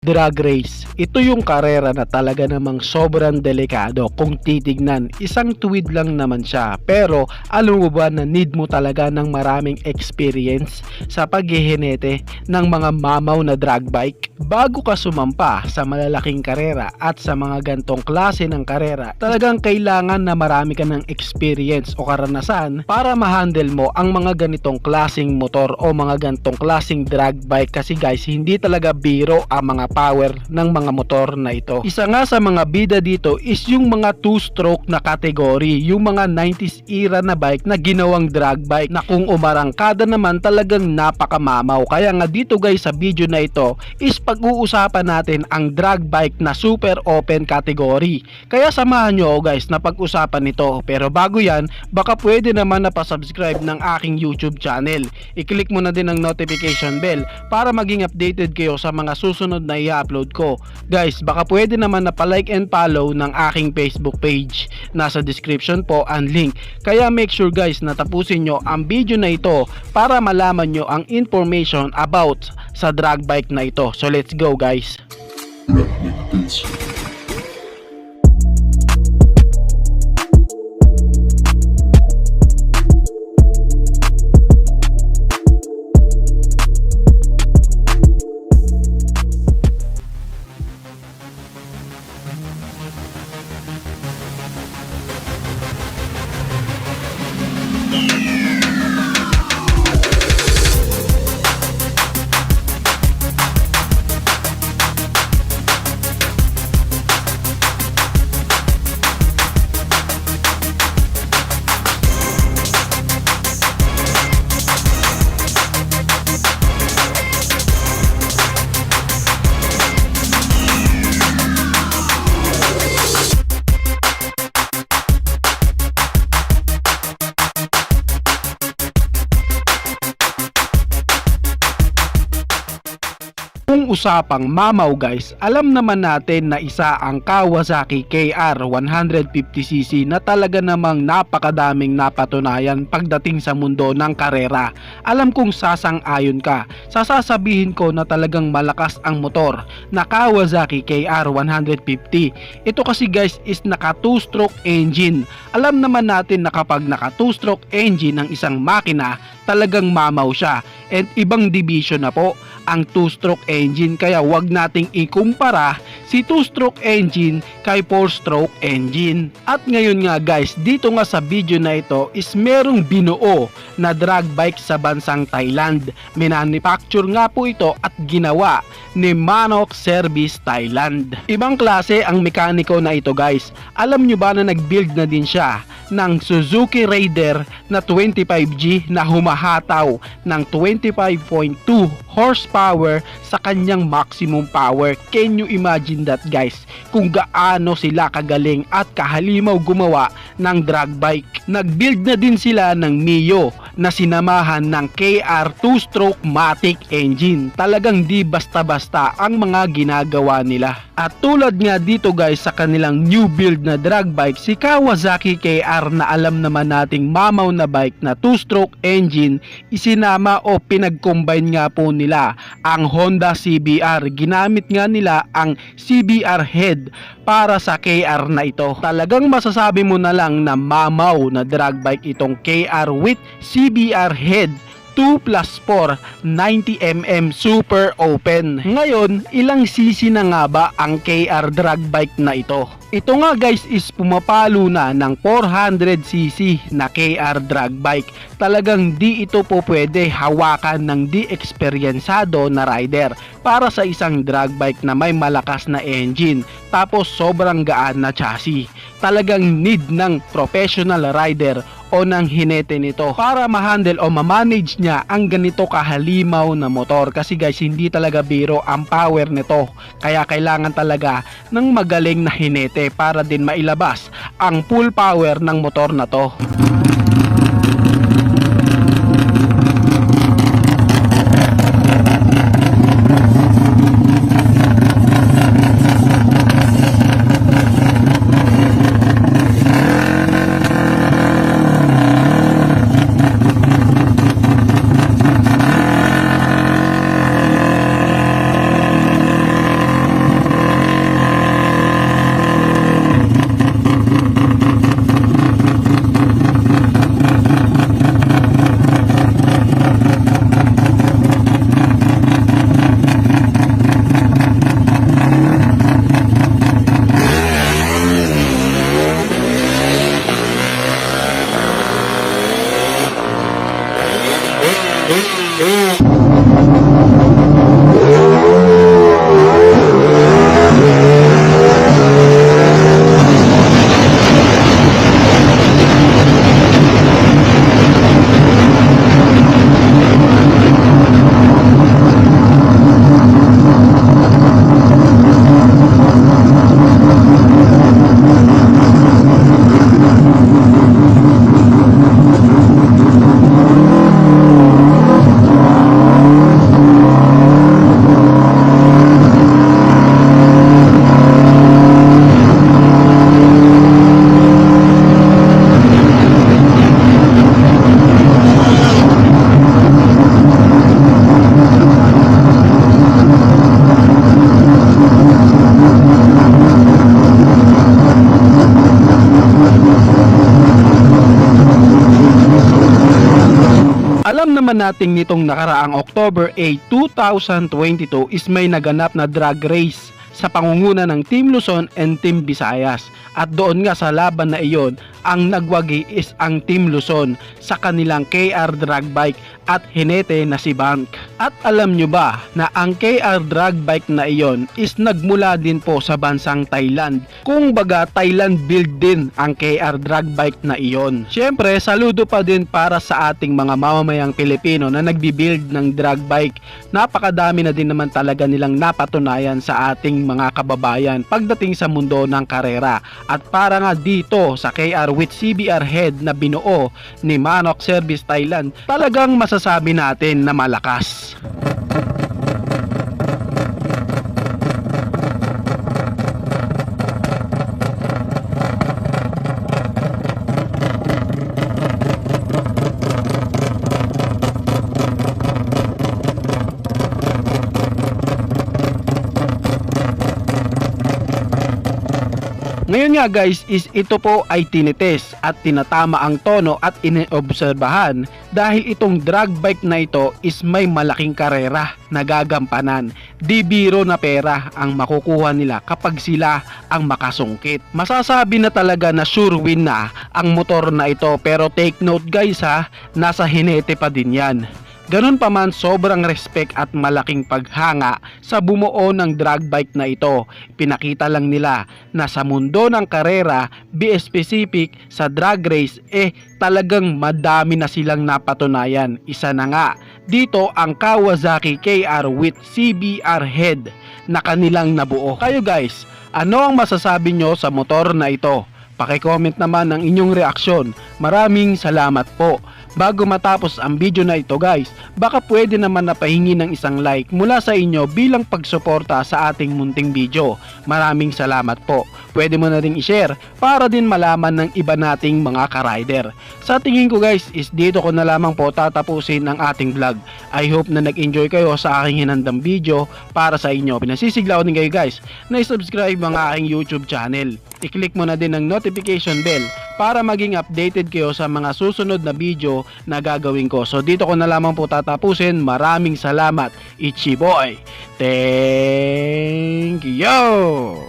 Drag race, ito yung karera na talaga namang sobrang delikado kung titignan. Isang tuwid lang naman siya, pero alam mo ba na need mo talaga ng maraming experience sa paghihinete ng mga mamaw na drag bike? Bago ka sumampa sa malalaking karera at sa mga gantong klase ng karera, talagang kailangan na marami ka ng experience o karanasan para ma-handle mo ang mga ganitong klaseng motor o mga gantong klaseng drag bike, kasi guys, hindi talaga biro ang mga power ng mga motor na ito. Isa nga sa mga bida dito is yung mga 2-stroke na category, yung mga 90s era na bike na ginawang drag bike na kung umarangkada naman talagang napakamamaw. Kaya nga dito guys sa video na ito is pag-uusapan natin ang drag bike na super open category. Kaya samahan nyo guys na pag-usapan nito. Pero bago yan, baka pwede naman na pa-subscribe ng aking YouTube channel. I-click mo na din ang notification bell para maging updated kayo sa mga susunod na i-upload ko. Guys, baka pwede naman na pa-like and follow ng aking Facebook page. Nasa description po ang link. Kaya make sure guys na tapusin nyo ang video na ito para malaman nyo ang information about sa drag bike na ito. So let's go guys. Kung usapang mamaw guys, alam naman natin na isa ang Kawasaki KR 150cc na talaga namang napakadaming napatunayan pagdating sa mundo ng karera. Alam kong sasang-ayon ka, sasabihin ko na talagang malakas ang motor na Kawasaki KR 150. Ito kasi guys is naka 2-stroke engine. Alam naman natin na kapag naka 2-stroke engine ng isang makina, talagang mamaw siya. And ibang division na po ang 2-stroke engine, kaya wag nating ikumpara si 2-stroke engine kay 4-stroke engine. At ngayon nga guys, dito nga sa video na ito is merong binuo na drag bike sa bansang Thailand. Manufacture nga po ito at ginawa ni Manok Service Thailand. Ibang klase ang mekaniko na ito guys. Alam nyo ba na nag-build na din siya ng Suzuki Raider na 25G na humahataw ng 25.2 horsepower sa kanyang maximum power. Can you imagine that guys? Kung gaano sila kagaling at kahalimaw gumawa ng drag bike. Nag-build na din sila ng Mio na sinamahan ng KR 2-stroke Matic engine. Talagang di basta-basta ang mga ginagawa nila. At tulad nga dito guys sa kanilang new build na drag bike, si Kawasaki KR na alam naman nating mamaw na bike na 2-stroke engine, isinama o pinag-combine nga po nila ang Honda CBR. Ginamit nga nila ang CBR head para sa KR na ito. Talagang masasabi mo na lang na mamaw na drag bike itong KR with CBR head 2+4 90mm super open. Ngayon, ilang cc na nga ba ang KR drag bike na ito? Ito nga guys is pumapalo na ng 400cc na KR drag bike. Talagang di ito po pwede hawakan ng di eksperyensado na rider para sa isang drag bike na may malakas na engine tapos sobrang gaan na chassis. Talagang need ng professional rider o ng hinete nito para ma-handle o ma-manage niya ang ganito kahalimaw na motor, kasi guys hindi talaga biro ang power nito, kaya kailangan talaga ng magaling na hinete para din mailabas ang full power ng motor na to. natin nitong nakaraang October 8, 2022 is may naganap na drag race sa pangunguna ng Team Luzon and Team Visayas. At doon nga sa laban na iyon, ang nagwagi is ang Team Luzon sa kanilang KR drag bike at hinete na si Bank. At alam nyo ba na ang KR drag bike na iyon is nagmula din po sa bansang Thailand. Kung baga Thailand build din ang KR drag bike na iyon. Syempre saludo pa din para sa ating mga mamamayang Pilipino na nagbi-build ng drag bike. Napakadami na din naman talaga nilang napatunayan sa ating mga kababayan pagdating sa mundo ng karera. At para nga dito sa KR with CBR head na binuo ni Manok Service Thailand, talagang masasabi natin na malakas. Ngayon nga guys is ito po ay tinitest at tinatama ang tono at iniobserbahan dahil itong drag bike na ito is may malaking karera na gagampanan. Di biro na pera ang makukuha nila kapag sila ang makasungkit. Masasabi na talaga na sure win na ang motor na ito, pero take note guys ha, nasa hinete pa din yan. Ganun pa man, sobrang respect at malaking paghanga sa bumuo ng drag bike na ito. Pinakita lang nila na sa mundo ng karera, be specific sa drag race, talagang madami na silang napatunayan. Isa na nga dito ang Kawasaki KR with CBR head na kanilang nabuo. Kayo guys, ano ang masasabi nyo sa motor na ito? Paki-comment naman ang inyong reaksyon. Maraming salamat po. Bago matapos ang video na ito guys, baka pwede naman napahingi ng isang like mula sa inyo bilang pagsuporta sa ating munting video. Maraming salamat po. Pwede mo na rin i-share para din malaman ng iba nating mga ka-rider. Sa tingin ko guys is dito ko na lamang po tatapusin ang ating vlog. I hope na nag-enjoy kayo sa aking hinandang video para sa inyo. Pinasisigla ko din kayo guys na i-subscribe ang aking YouTube channel. I-click mo na din ang notification bell para maging updated kayo sa mga susunod na video na gagawin ko. So dito ko na lamang po tatapusin. Maraming salamat. Ichiboy. Thank you.